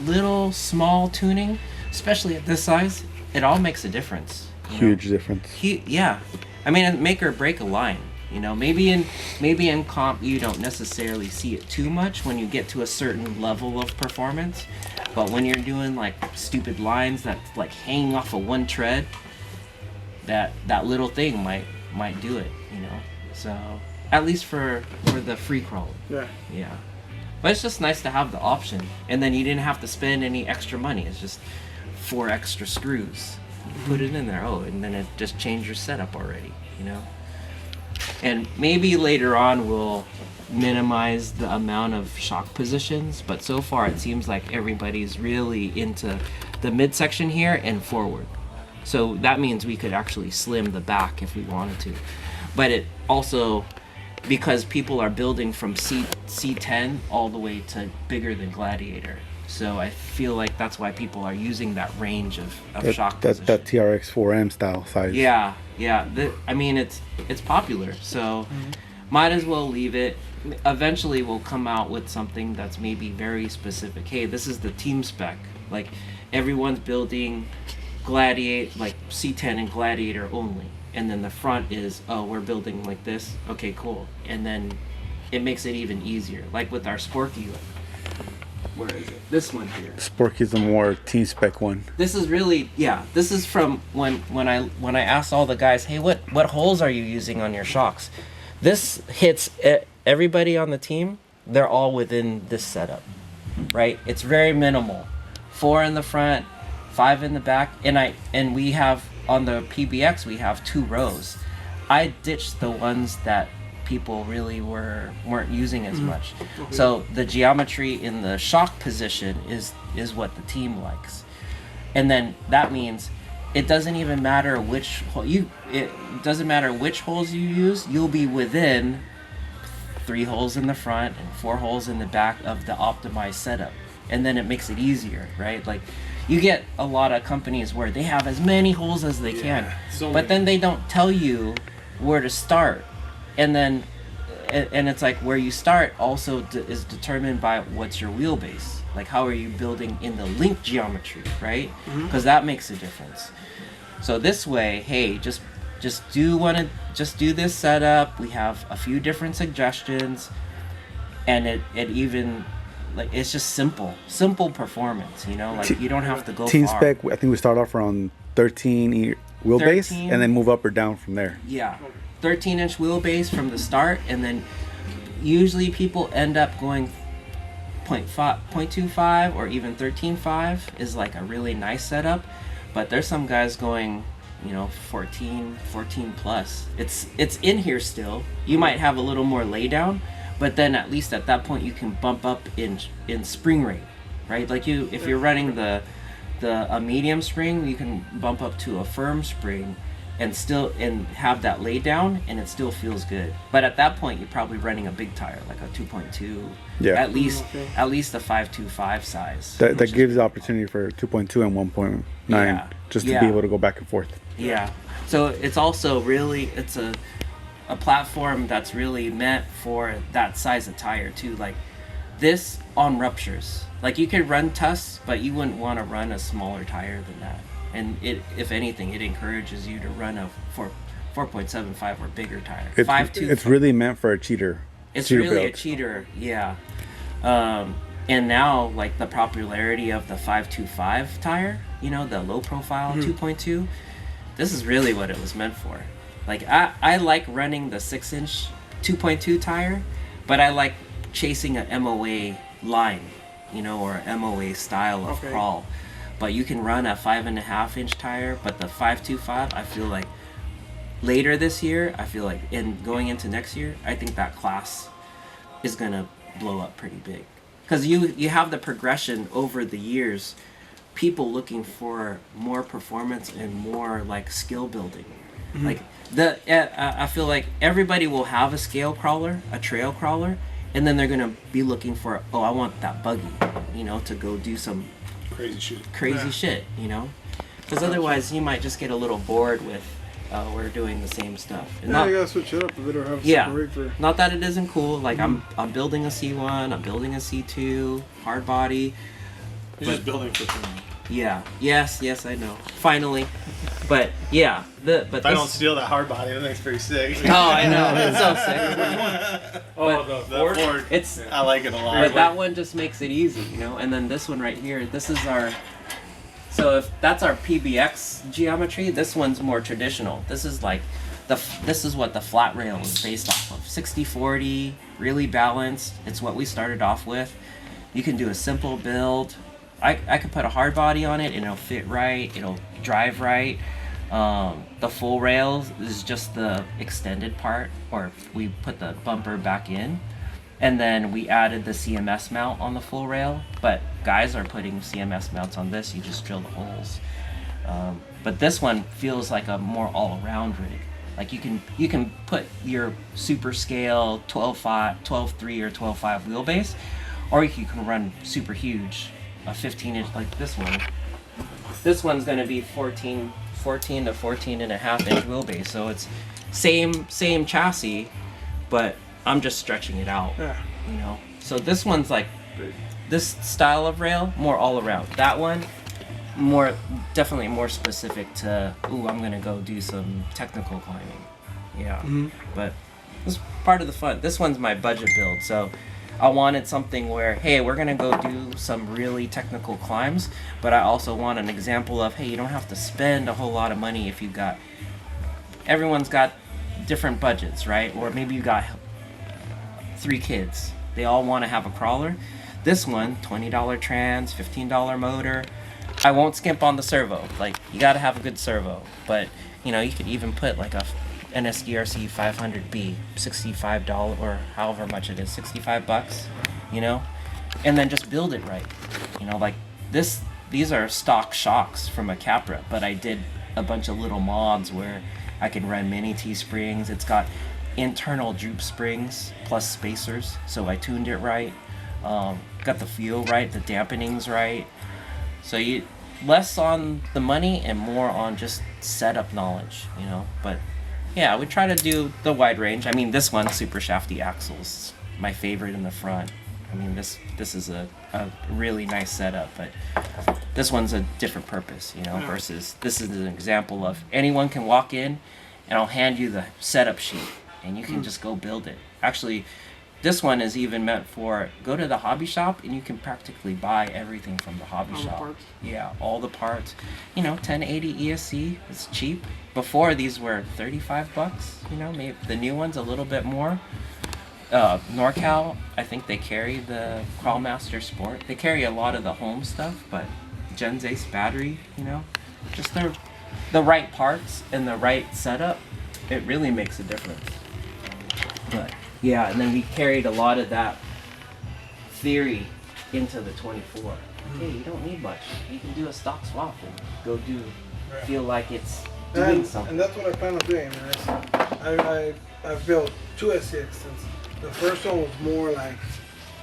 S5: little small tuning, especially at this size, it all makes a difference. You know?
S1: Huge difference.
S5: Yeah, I mean, it make or break a line. You know, maybe in comp you don't necessarily see it too much when you get to a certain level of performance, but when you're doing like stupid lines that's like hanging off of one tread, that little thing might do it. You know, so at least for the free crawl.
S6: Yeah.
S5: Yeah. But it's just nice to have the option. And then you didn't have to spend any extra money. It's just 4 extra screws. You put it in there, and then it just changed your setup already, you know? And maybe later on we'll minimize the amount of shock positions, but so far it seems like everybody's really into the midsection here and forward. So that means we could actually slim the back if we wanted to. But it also, because people are building from C10 all the way to bigger than Gladiator. So I feel like that's why people are using that range of shock position.
S1: That TRX 4M style size.
S5: Yeah. I mean, it's popular, so might as well leave it. Eventually, we'll come out with something that's maybe very specific. Hey, this is the team spec. Like, everyone's building Gladiator, like C10 and Gladiator only. And then the front is, oh, we're building like this. Okay, cool. And then it makes it even easier. Like with our Sporky. Where is it? This one here.
S1: Sporky's a more team spec one.
S5: This is really, this is from when I asked all the guys, hey, what holes are you using on your shocks? This hits everybody on the team. They're all within this setup, right? It's very minimal. 4 in the front, 5 in the back, and we have on the PBX we have 2 rows. I ditched the ones that people really weren't using as much. Okay. So the geometry in the shock position is what the team likes, and then that means it doesn't even matter which it doesn't matter which holes you use. You'll be within 3 holes in the front and 4 holes in the back of the optimized setup, and then it makes it easier, right? Like you get a lot of companies where they have as many holes as they can, but then they don't tell you where to start. And then, and it's like where you start also is determined by what's your wheelbase. Like how are you building in the link geometry, right? Because that makes a difference. So this way, hey, just do this setup. We have a few different suggestions, and it even like it's just simple performance. You know, like you don't have to go
S1: team
S5: far.
S1: spec. I think we start off around 13 wheelbase,
S5: 13,
S1: and then move up or down from there.
S5: Yeah. 13-inch wheelbase from the start, and then usually people end up going 0.25 or even 13.5 is like a really nice setup, but there's some guys going 14 plus. It's in here still. You might have a little more laydown, but then at least at that point you can bump up in spring rate, right? Like if you're running a medium spring, you can bump up to a firm spring and have that lay down, and it still feels good. But at that point, you're probably running a big tire, like a 2.2, at least a 5.25 size.
S1: That gives the opportunity for 2.2 and 1.9, just to be able to go back and forth.
S5: Yeah. So it's also really a platform that's really meant for that size of tire too. Like this on ruptures, like you could run Tuss, but you wouldn't want to run a smaller tire than that. And if anything, it encourages you to run a 4.75 or bigger tire.
S1: It's really meant for a cheater.
S5: It's really a cheater, yeah. And now, like the popularity of the 5.25 tire, the low profile 2.2, this is really what it was meant for. Like I like running the 6-inch 2.2 tire, but I like chasing a MOA line, or a MOA style of crawl. But you can run a 5.5-inch tire, but the 5.25, I feel like later this year, and going into next year, I think that class is gonna blow up pretty big. Because you have the progression over the years, people looking for more performance and more like skill building. Like I feel like everybody will have a scale crawler, a trail crawler, and then they're gonna be looking for, I want that buggy, to go do some crazy shit, because otherwise you might just get a little bored with we're doing the same stuff. And
S6: you gotta switch it up a bit or have separate for.
S5: Not that it isn't cool. Like I'm building a C1, I'm building a C2 hard body.
S6: You're just building for tomorrow.
S5: Yeah. Yes, I know. Finally. But yeah,
S6: if I don't steal that hard body, that thing's pretty sick.
S5: Oh, I know. It's so sick.
S6: The Ford. I like it a lot.
S5: But that one just makes it easy, And then this one right here, this is our. So if that's our PBX geometry, this one's more traditional. This is like this is what the flat rail is based off of. 60/40, really balanced. It's what we started off with. You can do a simple build. I could put a hard body on it and it'll fit right, it'll drive right. The full rail is just the extended part, or we put the bumper back in. And then we added the CMS mount on the full rail, but guys are putting CMS mounts on this. You just drill the holes. But this one feels like a more all-around rig. Like you can put your super scale 12.3 or 12.5 wheelbase, or you can run super huge, a 15-inch like this one. This one's going to be 14 to 14 and a half inch wheelbase, so it's same chassis, but I'm just stretching it out.
S6: Yeah.
S5: You know. So this one's like this style of rail, more all around. That one, definitely more specific to, ooh, I'm gonna go do some technical climbing. Yeah. But it's part of the fun. This one's my budget build, so I wanted something where, hey, we're gonna go do some really technical climbs, but I also want an example of, hey, you don't have to spend a whole lot of money if you've got, everyone's got different budgets, right? Or maybe you got 3 kids. They all want to have a crawler. This one, $20 trans, $15 motor. I won't skimp on the servo. Like, you got to have a good servo. But, you know, you could even put like a NSDRC 500B, $65 or however much it is, $65, you know? And then just build it right. You know, like these are stock shocks from a Capra, but I did a bunch of little mods where I can run mini T-springs. It's got internal droop springs plus spacers, so I tuned it right. Got the feel right, the dampening's right. So you less on the money and more on just setup knowledge, you know. But yeah, we try to do the wide range. I mean, this one, super shafty axles, my favorite in the front. I mean, this is a really nice setup, but this one's a different purpose, you know, versus this is an example of anyone can walk in and I'll hand you the setup sheet and you can just go build it. Actually, this one is even meant for go to the hobby shop and you can practically buy everything from the hobby
S6: All the
S5: shop.
S6: parts?
S5: Yeah, all the parts. You know, 1080 ESC, it's cheap. Before these were $35, you know, maybe the new one's a little bit more. NorCal, I think they carry the Crawlmaster Sport. They carry a lot of the home stuff, but Gens Ace battery, you know, just the right parts and the right setup, it really makes a difference. But yeah, and then we carried a lot of that theory into the 24. Hey, you don't need much. You can do a stock swap and go do, feel like it's doing something.
S6: And that's what I plan on doing. I've built 2 SCX since the first one was more like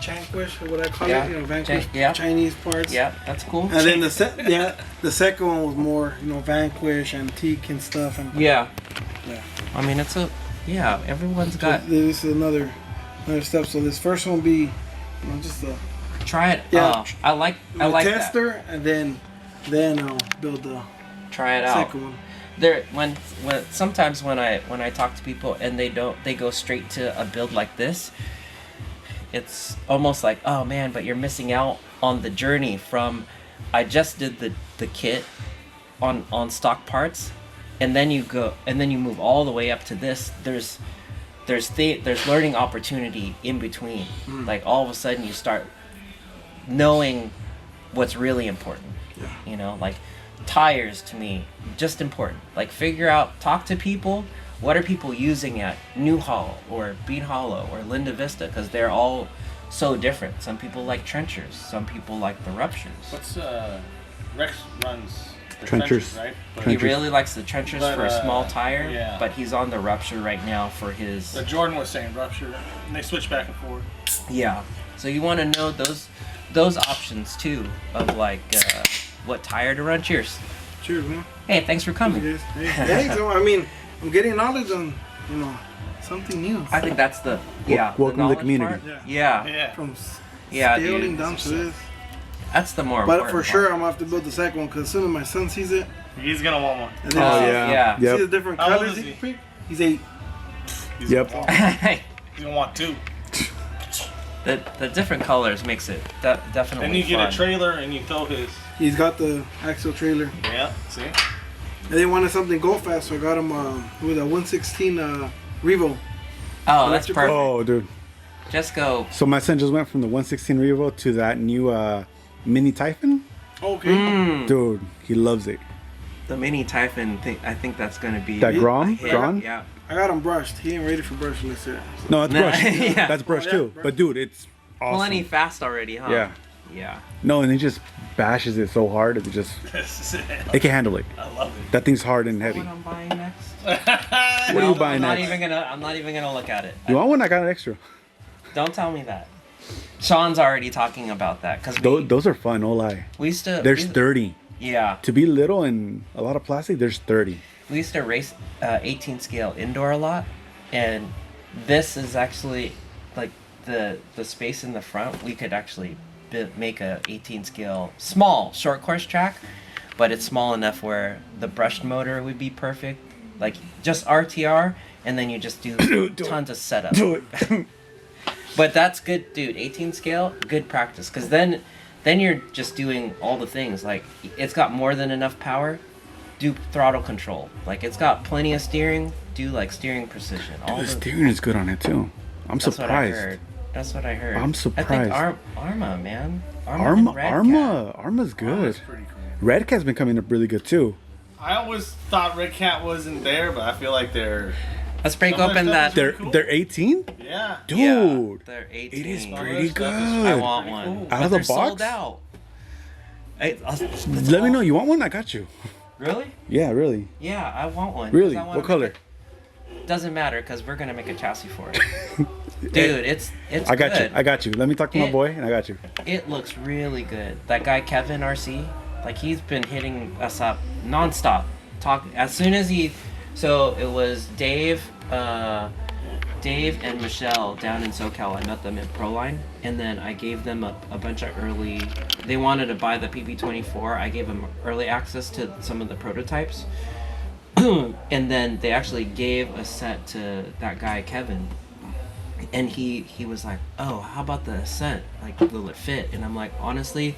S6: Vanquish, or what I call it, you know, Vanquish Chinese parts.
S5: Yeah, that's cool.
S6: And then the second one was more, you know, Vanquish, antique and stuff. And
S5: Yeah.
S6: Yeah.
S5: I mean, everyone's got.
S6: So this is another step. So this first one will be, you know, just a
S5: Try it.
S6: Yeah.
S5: I like that.
S6: tester, and then I'll build the
S5: Try it out.
S6: second one.
S5: When sometimes when I talk to people and they go straight to a build like this, it's almost like, oh man, but you're missing out on the journey from I just did the kit on stock parts, and then you move all the way up to this. There's learning opportunity in between. Like all of a sudden you start knowing what's really important.
S6: Yeah.
S5: You know, like tires to me just important. Like figure out, talk to people. What are people using at New Hollow or Bean Hollow or Linda Vista? Because they're all so different. Some people like trenchers. Some people like the ruptures.
S7: What's Rex runs the
S1: Trenchers.
S7: right? But
S5: He really likes the trenchers
S7: But,
S5: for a small tire,
S7: yeah.
S5: but he's on the rupture right now for his.
S7: But Jordan was saying rupture, and they switch back and forth.
S5: Yeah. So you want to know those options too of like what tire to run. Cheers.
S6: Cheers, man.
S5: Hey, thanks for coming.
S6: Yes. Hey, so I mean, I'm getting knowledge on, you know, something new.
S5: I think that's the
S1: welcome to the
S5: knowledge
S1: community.
S5: part. Yeah.
S7: Yeah.
S6: From
S5: Yeah,
S6: scaling
S5: dude.
S6: down to this.
S5: That's the more
S6: But
S5: important
S6: for sure, I'm gonna have to build the second one because as soon as my son sees it,
S7: He's gonna want one.
S6: and then
S5: Oh,
S1: yeah.
S6: see
S1: Yep.
S6: the different
S7: How old
S6: colors
S7: is
S6: he
S7: he?
S6: picked, he's 8.
S7: He's
S1: Yep.
S7: Gonna
S5: part.
S7: want, he's gonna want 2.
S5: the different colors makes it definitely
S7: Then you get
S5: fun.
S7: a trailer and you throw his.
S6: He's got the axle trailer.
S7: Yeah. See.
S6: And they wanted something go fast, so I got him with a 116 Revo.
S5: Oh, that's
S6: electrical.
S5: perfect.
S1: Oh, dude.
S5: Just go.
S1: So my son just went from the 116 Revo to that new mini Typhon.
S6: Okay.
S1: Dude, he loves it.
S5: The mini Typhon thing. I think that's gonna be
S1: That
S5: a
S1: Grom?
S5: hit.
S1: Grom?
S5: Yeah.
S6: I got him brushed. He ain't ready for brushing this yet.
S1: No, that's
S5: Nah,
S1: brush.
S5: yeah.
S1: That's brush
S6: Oh, yeah,
S1: too.
S6: brush.
S1: But dude, it's awesome.
S5: Plenty fast already, huh?
S1: Yeah.
S5: Yeah.
S1: No, and he just bashes it so hard that it can handle it.
S7: I love it.
S1: That thing's hard and heavy.
S5: What I'm buying next?
S1: What are you buying
S5: I'm
S1: next?
S5: not even gonna look at it.
S1: You want one? I got an extra.
S5: Don't tell me that. Sean's already talking about that because
S1: Those are fun, no lie.
S5: we used to.
S1: There's 30.
S5: Yeah,
S1: To be little and a lot of plastic, there's 30.
S5: we used to race 18 scale indoor a lot, and this is actually like the space in the front. We could actually make a 18 scale small short course track, but it's small enough where the brushed motor would be perfect, like just RTR, and then you just do tons of setup.
S1: Do it.
S5: But that's good, dude. 18 scale, good practice, because then you're just doing all the things. Like it's got more than enough power. Do throttle control. Like it's got plenty of steering. Do like steering precision. All
S1: The steering is good on it too. I'm
S5: That's what I
S1: surprised.
S5: heard. That's what I heard.
S1: I'm
S5: I
S1: surprised.
S5: think Arma, man. and Red Cat.
S1: Arma's good.
S7: That's pretty cool.
S1: Red Cat's been coming up really good too.
S7: I always thought Red Cat wasn't there, but I feel like they're.
S5: Let's break
S7: Some of
S5: open
S7: their stuff
S5: that.
S7: is cool.
S1: They're 18?
S7: Yeah.
S1: Dude.
S5: Yeah, they're 18.
S1: It is
S7: Some of
S1: pretty
S7: their stuff is
S1: good.
S5: I
S7: pretty
S5: want
S7: cool.
S5: one.
S1: Out
S5: But
S1: of the
S5: they're sold
S1: box?
S5: out.
S1: Let me know. You want one? I got you.
S5: Really?
S1: Yeah, really.
S5: Yeah, I want one. 'cause
S1: Really?
S5: I wanna
S1: What color?
S5: Doesn't matter because we're gonna make a chassis for it. Dude, it's
S1: I got
S5: good.
S1: you. I got you. Let me talk to my
S5: It-
S1: boy and I got you.
S5: It looks really good. That guy Kevin RC, like he's been hitting us up nonstop. Talk as soon as he. So it was Dave and Michelle down in SoCal. I met them at Proline, and then I gave them a bunch of early. They wanted to buy the PB24. I gave them early access to some of the prototypes, and then they actually gave a set to that guy Kevin. And he was like, "Oh, how about the Ascent? Like, will it fit?" And I'm like, honestly,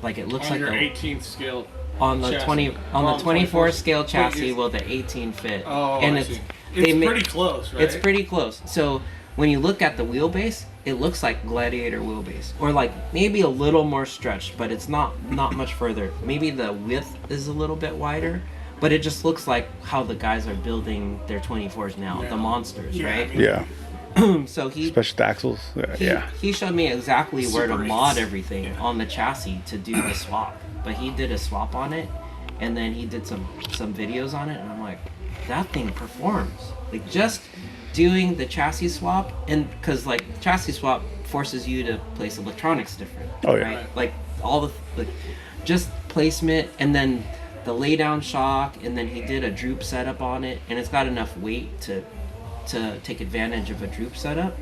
S5: like it looks
S7: On
S5: like
S7: your
S5: the
S7: 18th scale.
S5: on the
S7: chassis.
S5: 20 on
S7: Well,
S5: the 24
S7: 24
S5: scale chassis
S7: is-
S5: will the 18 fit.
S7: Oh,
S5: and
S7: I
S5: it's
S7: see.
S5: they
S7: It's
S5: ma-
S7: pretty close, right?
S5: It's pretty close. So when you look at the wheelbase, it looks like Gladiator wheelbase, or like maybe a little more stretched, but it's not much further. Maybe the width is a little bit wider, but it just looks like how the guys are building their 24s now,
S7: Yeah.
S5: the monsters,
S7: Yeah,
S5: right?
S7: I mean-
S1: Yeah.
S5: So he
S1: Especially the axles. Yeah.
S5: he showed me exactly where to
S7: Super
S5: mod
S7: eights.
S5: everything on the chassis to do the swap. But he did a swap on it, and then he did some videos on it, and I'm like, that thing performs. Like just doing the chassis swap, and because like chassis swap forces you to place electronics different.
S1: Oh, yeah.
S5: Right?
S7: Right.
S5: Like all the like just placement, and then the lay down shock, and then he did a droop setup on it, and it's got enough weight to take advantage of a droop setup.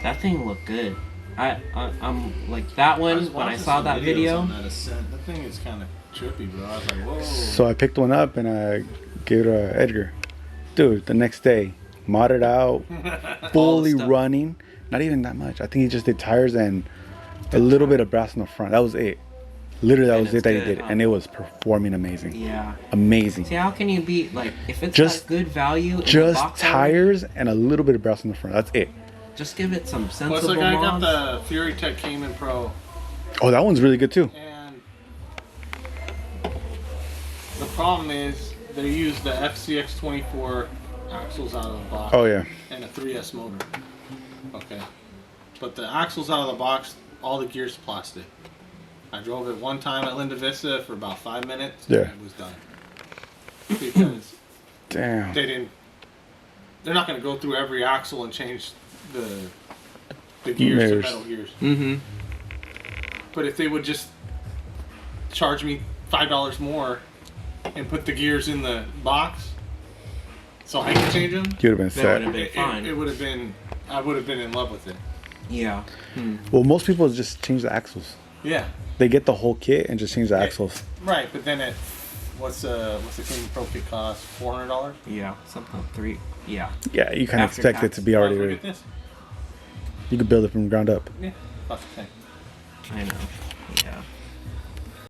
S5: That thing looked good. I'm like that one when I saw that video.
S7: That Ascent. That thing is kind of trippy, bro. I was like, whoa.
S1: So I picked one up and I gave it to Edgar. Dude, the next day, modded out, fully
S5: stuff.
S1: running. Not even that much. I think he just did tires and a little bit of brass on the front. That was it. Literally, that
S5: And
S1: was
S5: it's
S1: it that he
S5: good,
S1: did.
S5: huh?
S1: And it was performing amazing.
S5: Yeah.
S1: Amazing.
S5: See, how can you beat like if it's
S1: Just-
S5: got good value? In the
S1: Just
S5: box already,
S1: tires and a little bit of brass on the front. That's it.
S5: just give it some
S7: Well,
S5: sensible
S7: it's like I got
S5: mods.
S7: the Fury Tech Cayman Pro,
S1: Oh, that one's really good too.
S7: and the problem is they use the FCX24 axles out of the box
S1: Oh, yeah.
S7: and a 3S motor. Okay. But the axles out of the box, all the gears plastic. I drove it one time at Linda Vista for about 5 minutes,
S1: Yeah.
S7: and it was done. Because
S1: Damn.
S7: they're not going to go through every axle and change the gears to
S1: Mirrors.
S7: metal gears.
S5: Mm-hmm.
S7: But if they would just charge me $5 more and put the gears in the box so I can change them,
S1: You'd have been
S5: That
S1: set.
S5: would've been fine.
S7: it would have been, I would have been in love with it.
S5: Yeah.
S1: Well, most people just change the axles.
S7: Yeah,
S1: They get the whole kit and just change the
S7: Yeah.
S1: axles.
S7: right. But then what's the Cayman Pro kit cost? $400.
S5: Yeah. Something 3. Yeah.
S1: Yeah, you kind of
S5: After
S1: expect it
S5: tax.
S1: to be already
S7: Look
S1: ready.
S7: at this.
S1: You could build it from the ground up.
S7: Yeah, cost the same.
S5: I know. Yeah.